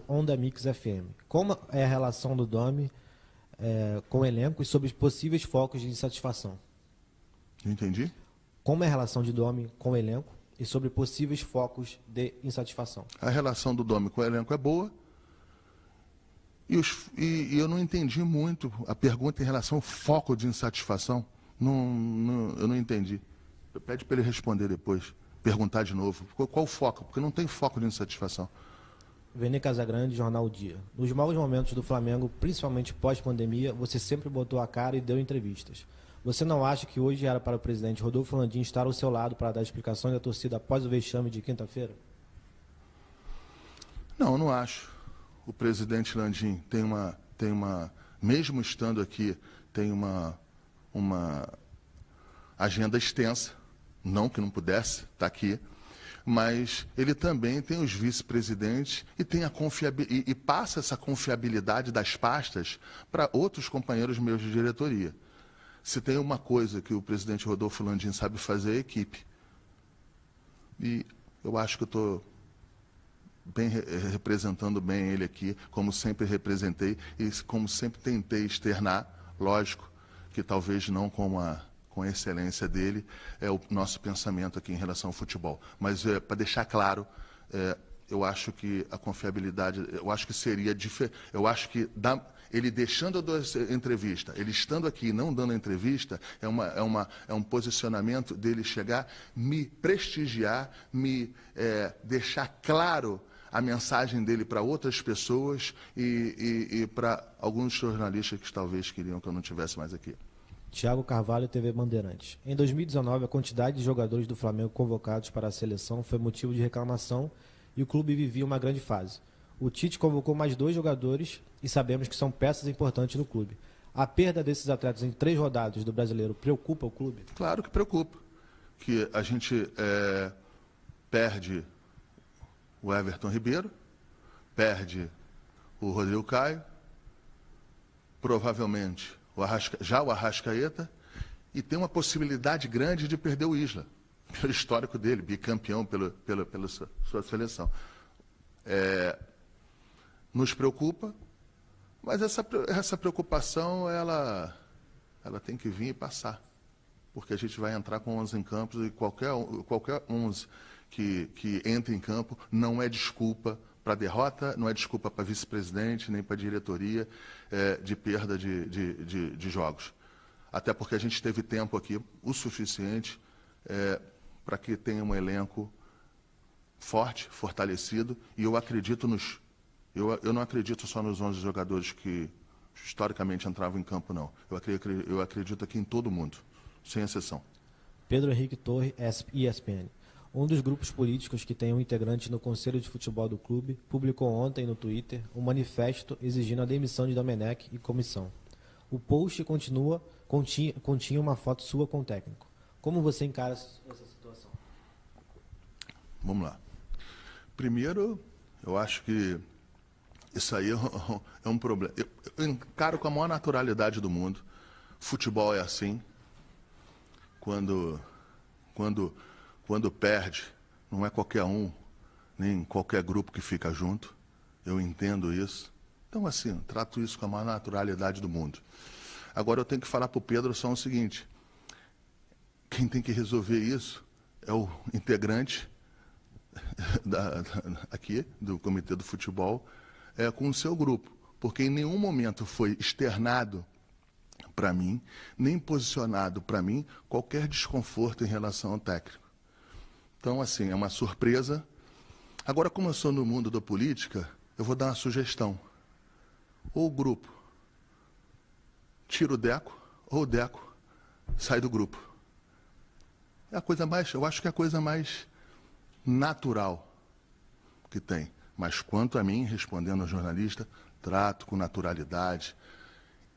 Onda Mix FM. Como é a relação do Domi com o elenco e sobre os possíveis focos de insatisfação? Não entendi. Como é a relação de Domi com o elenco e sobre possíveis focos de insatisfação? A relação do Domi com o elenco é boa. E eu não entendi muito a pergunta em relação ao foco de insatisfação. Eu não entendi. Pede para ele responder depois, perguntar de novo. Qual o foco? Porque não tem foco de insatisfação. Vene Casagrande, Jornal Dia. Nos maus momentos do Flamengo, principalmente pós-pandemia, você sempre botou a cara e deu entrevistas. Você não acha que hoje era para o presidente Rodolfo Landim estar ao seu lado para dar explicações da torcida após o vexame de quinta-feira? Não, eu não acho. O presidente Landim tem uma, mesmo estando aqui, tem uma agenda extensa, não que não pudesse estar aqui, mas ele também tem os vice-presidentes e tem e passa essa confiabilidade das pastas para outros companheiros meus de diretoria. Se tem uma coisa que o presidente Rodolfo Landim sabe fazer, é equipe. E eu acho que eu estou representando bem ele aqui, como sempre representei e como sempre tentei externar, lógico, que talvez não com a excelência dele, é o nosso pensamento aqui em relação ao futebol. Mas, para deixar claro, eu acho que a confiabilidade, eu acho que seria diferente, eu acho que ele deixando a dar entrevista, ele estando aqui e não dando a entrevista, é um posicionamento dele chegar, me prestigiar, deixar claro a mensagem dele para outras pessoas e para alguns jornalistas que talvez queriam que eu não estivesse mais aqui. Thiago Carvalho, TV Bandeirantes. Em 2019, a quantidade de jogadores do Flamengo convocados para a seleção foi motivo de reclamação e o clube vivia uma grande fase. O Tite convocou mais 2 jogadores e sabemos que são peças importantes no clube. A perda desses atletas em 3 rodadas do Brasileiro preocupa o clube? Claro que preocupa. Que a gente perde o Everton Ribeiro, perde o Rodrigo Caio, provavelmente o Arrascaeta, e tem uma possibilidade grande de perder o Isla, pelo histórico dele, bicampeão pela sua seleção. Nos preocupa, mas essa preocupação ela tem que vir e passar, porque a gente vai entrar com 11 em campos e qualquer 11 que entre em campo não é desculpa para derrota, não é desculpa para vice-presidente, nem para diretoria de perda de jogos. Até porque a gente teve tempo aqui o suficiente para que tenha um elenco forte, fortalecido, e eu acredito eu não acredito só nos 11 jogadores que historicamente entravam em campo, não. Eu acredito aqui em todo mundo, sem exceção. Pedro Henrique Torre, ESPN. Um dos grupos políticos que tem um integrante no Conselho de Futebol do clube publicou ontem no Twitter um manifesto exigindo a demissão de Domenech e comissão. O post continha uma foto sua com o técnico. Como você encara essa situação? Vamos lá. Primeiro, eu acho que isso aí é um problema. Eu encaro com a maior naturalidade do mundo. Futebol é assim. Quando perde, não é qualquer um, nem qualquer grupo que fica junto. Eu entendo isso. Então, assim, trato isso com a maior naturalidade do mundo. Agora, eu tenho que falar para o Pedro só o seguinte: quem tem que resolver isso é o integrante aqui do Comitê do Futebol com o seu grupo, porque em nenhum momento foi externado para mim, nem posicionado para mim qualquer desconforto em relação ao técnico. Então, assim, é uma surpresa. Agora, como eu sou no mundo da política, eu vou dar uma sugestão. Ou o grupo tira o Deco, ou o Deco sai do grupo. É a coisa mais, eu acho que é a coisa mais natural que tem. Mas quanto a mim, respondendo ao jornalista, trato com naturalidade,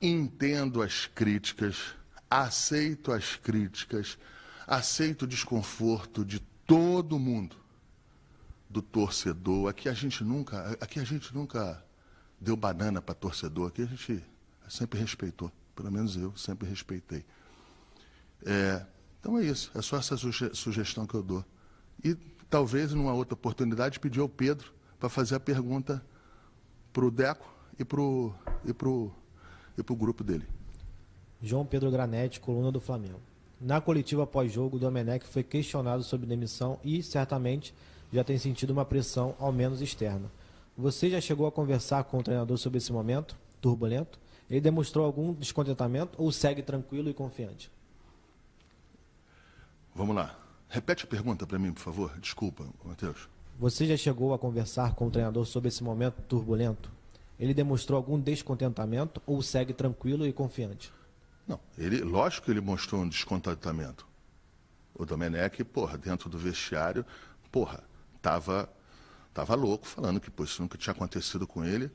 entendo as críticas, aceito o desconforto de todo mundo, do torcedor. Aqui a gente nunca deu banana para torcedor, aqui a gente sempre respeitou, pelo menos eu sempre respeitei. Então é isso, é só essa sugestão que eu dou. E talvez, numa outra oportunidade, pedir ao Pedro para fazer a pergunta pro Deco e pro grupo dele. João Pedro Granetti, coluna do Flamengo. Na coletiva pós-jogo, o Domenech foi questionado sobre demissão e, certamente, já tem sentido uma pressão, ao menos externa. Você já chegou a conversar com o treinador sobre esse momento turbulento? Ele demonstrou algum descontentamento ou segue tranquilo e confiante? Vamos lá. Repete a pergunta para mim, por favor. Desculpa, Matheus. Você já chegou a conversar com o treinador sobre esse momento turbulento? Ele demonstrou algum descontentamento ou segue tranquilo e confiante? Não, lógico que ele mostrou um descontentamento. O Domenech, dentro do vestiário, tava louco, falando que isso nunca tinha acontecido com ele,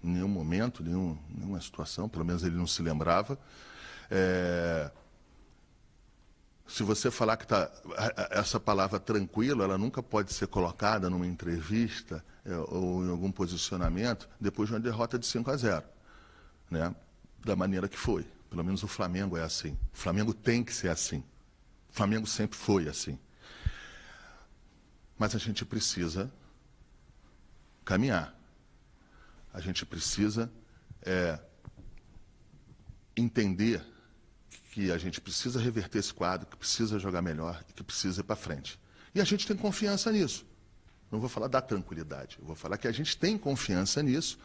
em nenhum momento, nenhuma situação, pelo menos ele não se lembrava. Se você falar que essa palavra tranquilo, ela nunca pode ser colocada numa entrevista ou em algum posicionamento depois de uma derrota de 5-0, né? Da maneira que foi. Pelo menos o Flamengo é assim. O Flamengo tem que ser assim. O Flamengo sempre foi assim. Mas a gente precisa caminhar. A gente precisa entender que a gente precisa reverter esse quadro, que precisa jogar melhor e que precisa ir para frente. E a gente tem confiança nisso. Não vou falar da tranquilidade, eu vou falar que a gente tem confiança nisso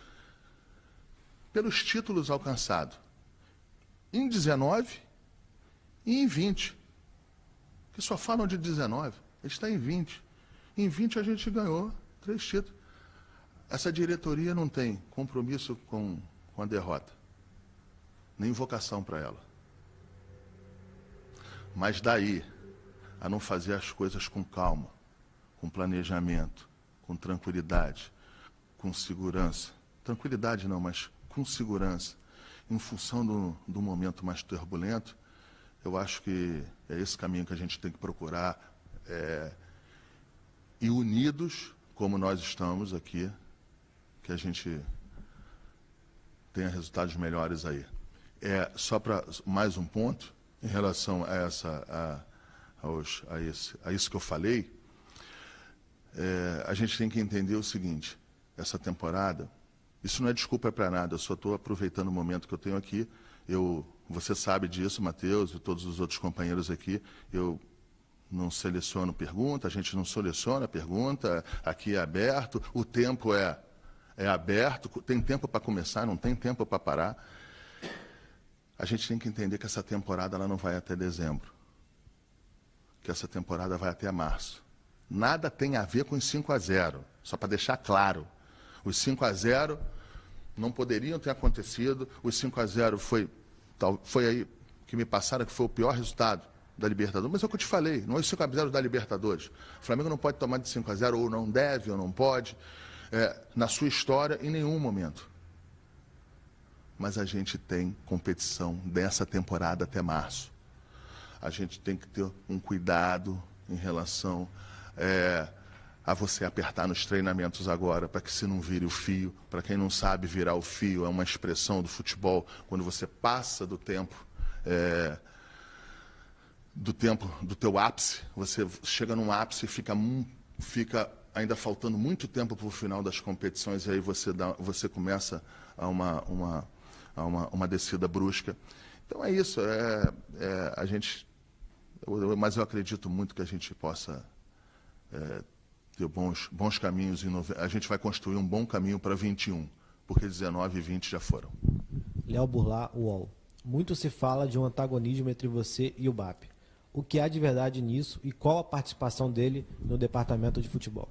pelos títulos alcançados em 19 e em 20. Que só falam de 19, a gente está em 20. Em 20 a gente ganhou 3 títulos. Essa diretoria não tem compromisso com a derrota, nem vocação para ela. Mas daí a não fazer as coisas com calma, com planejamento, com tranquilidade, com segurança. Tranquilidade não, mas com segurança, em função do momento mais turbulento, eu acho que é esse caminho que a gente tem que procurar, e unidos, como nós estamos aqui, que a gente tenha resultados melhores aí. Só para mais um ponto, em relação a isso que eu falei, a gente tem que entender o seguinte: essa temporada, isso não é desculpa para nada, eu só estou aproveitando o momento que eu tenho aqui. Você sabe disso, Matheus, e todos os outros companheiros aqui, eu não seleciono pergunta, a gente não seleciona pergunta, aqui é aberto, o tempo é aberto, tem tempo para começar, não tem tempo para parar. A gente tem que entender que essa temporada ela não vai até dezembro, que essa temporada vai até março. Nada tem a ver com os 5-0, só para deixar claro. Os 5-0 não poderiam ter acontecido, os 5-0 foi aí que me passaram que foi o pior resultado da Libertadores, mas é o que eu te falei, não é os 5-0 da Libertadores. O Flamengo não pode tomar de 5-0, ou não deve, ou não pode, na sua história, em nenhum momento. Mas a gente tem competição dessa temporada até março. A gente tem que ter um cuidado em relação a você apertar nos treinamentos agora, para que você não vire o fio. Para quem não sabe, virar o fio é uma expressão do futebol, quando você passa do tempo do teu ápice, você chega num ápice e fica ainda faltando muito tempo para o final das competições, e aí você começa a uma descida brusca. Então é isso, mas eu acredito muito que a gente possa ter bons caminhos. A gente vai construir um bom caminho para 21, porque 19 e 20 já foram. Léo Burlá, UOL. Muito se fala de um antagonismo entre você e o BAP. O que há de verdade nisso e qual a participação dele no departamento de futebol?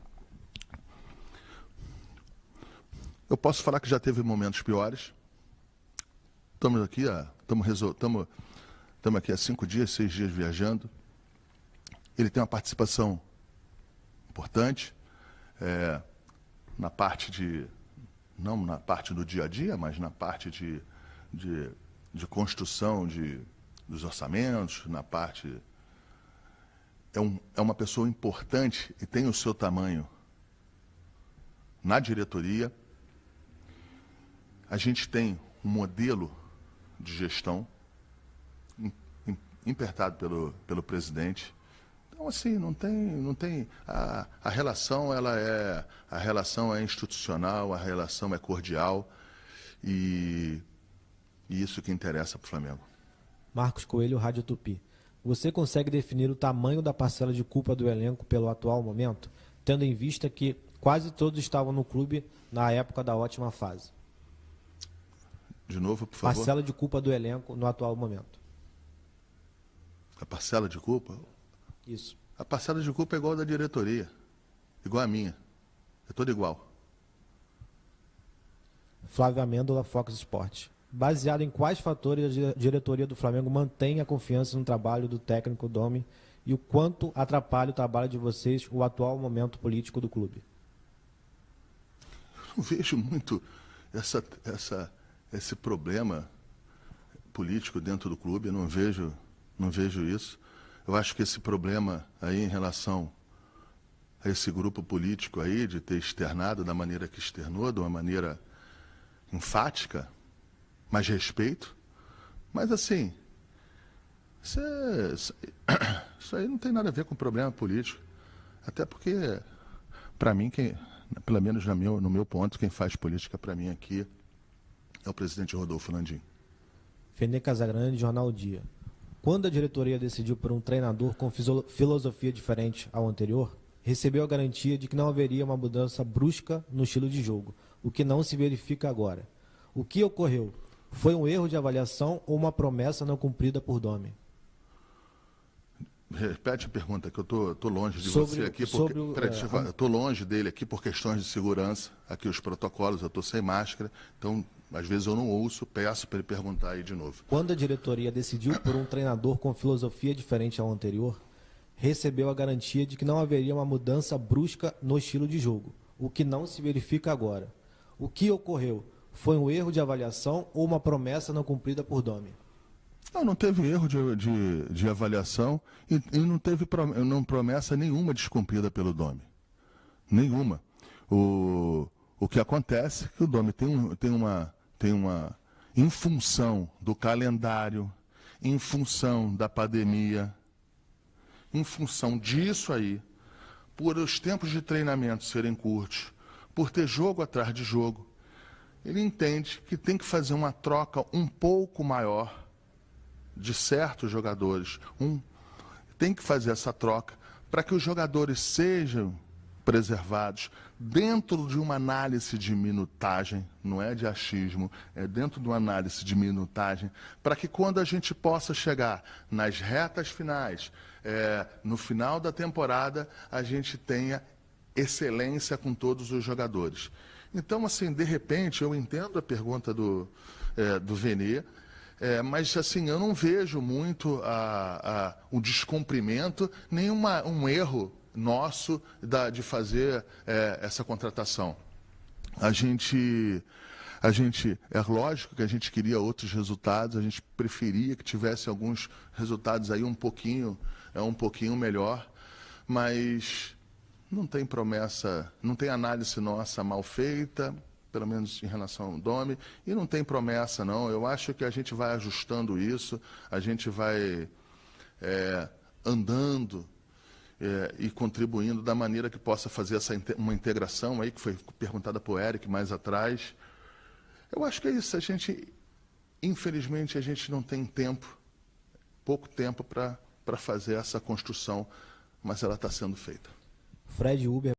Eu posso falar que já teve momentos piores. Estamos aqui há 5 dias, 6 dias viajando. Ele tem uma participação importante, na parte não na parte do dia a dia, mas na parte de construção dos orçamentos, na parte... É uma pessoa importante e tem o seu tamanho na diretoria. A gente tem um modelo de gestão impertado pelo presidente. Então, assim, não tem a relação, a relação é institucional, a relação é cordial e isso que interessa para o Flamengo. Marcos Coelho, Rádio Tupi. Você consegue definir o tamanho da parcela de culpa do elenco pelo atual momento, tendo em vista que quase todos estavam no clube na época da ótima fase? De novo, por favor. Parcela de culpa do elenco no atual momento. A parcela de culpa? Isso. A parcela de culpa é igual a da diretoria, igual a minha. É toda igual. Flávio Amêndola, Fox Sports. Baseado em quais fatores a diretoria do Flamengo mantém a confiança no trabalho do técnico Domi e o quanto atrapalha o trabalho de vocês o atual momento político do clube? Eu não vejo muito esse problema político dentro do clube, eu não vejo isso. Eu acho que esse problema aí em relação a esse grupo político aí, de ter externado da maneira que externou, de uma maneira enfática, mais respeito, mas assim, isso aí não tem nada a ver com problema político, até porque, para mim, pelo menos no meu ponto, quem faz política para mim aqui é o presidente Rodolfo Landim. Fenê Casagrande, Jornal O Dia. Quando a diretoria decidiu por um treinador com filosofia diferente ao anterior, recebeu a garantia de que não haveria uma mudança brusca no estilo de jogo, o que não se verifica agora. O que ocorreu? Foi um erro de avaliação ou uma promessa não cumprida por Domi? Repete a pergunta, que eu tô longe de você aqui. Eu estou longe dele aqui por questões de segurança. Aqui os protocolos, eu estou sem máscara. Então, às vezes eu não ouço, peço para ele perguntar aí de novo. Quando a diretoria decidiu por um treinador com filosofia diferente ao anterior, recebeu a garantia de que não haveria uma mudança brusca no estilo de jogo, o que não se verifica agora. O que ocorreu? Foi um erro de avaliação ou uma promessa não cumprida por Domi? Não teve erro de avaliação e não teve promessa nenhuma descumprida pelo Domi. Nenhuma. O que acontece é que o Domi tem uma em função do calendário, em função da pandemia, em função disso aí, por os tempos de treinamento serem curtos, por ter jogo atrás de jogo, ele entende que tem que fazer uma troca um pouco maior de certos jogadores. Tem que fazer essa troca para que os jogadores sejam preservados dentro de uma análise de minutagem, não é de achismo, é dentro de uma análise de minutagem, para que quando a gente possa chegar nas retas finais, no final da temporada, a gente tenha excelência com todos os jogadores. Então, assim, de repente, eu entendo a pergunta do Venê, mas assim, eu não vejo muito o descumprimento, nem um erro nosso de fazer essa contratação. A gente, é lógico que a gente queria outros resultados, a gente preferia que tivesse alguns resultados aí um pouquinho melhor, mas não tem promessa, não tem análise nossa mal feita, pelo menos em relação ao Domi, e não tem promessa, não. Eu acho que a gente vai ajustando isso, a gente vai andando e contribuindo da maneira que possa fazer uma integração aí, que foi perguntada por Eric mais atrás. Eu acho que é isso. Infelizmente, a gente não tem pouco tempo para fazer essa construção, mas ela está sendo feita. Fred Uber,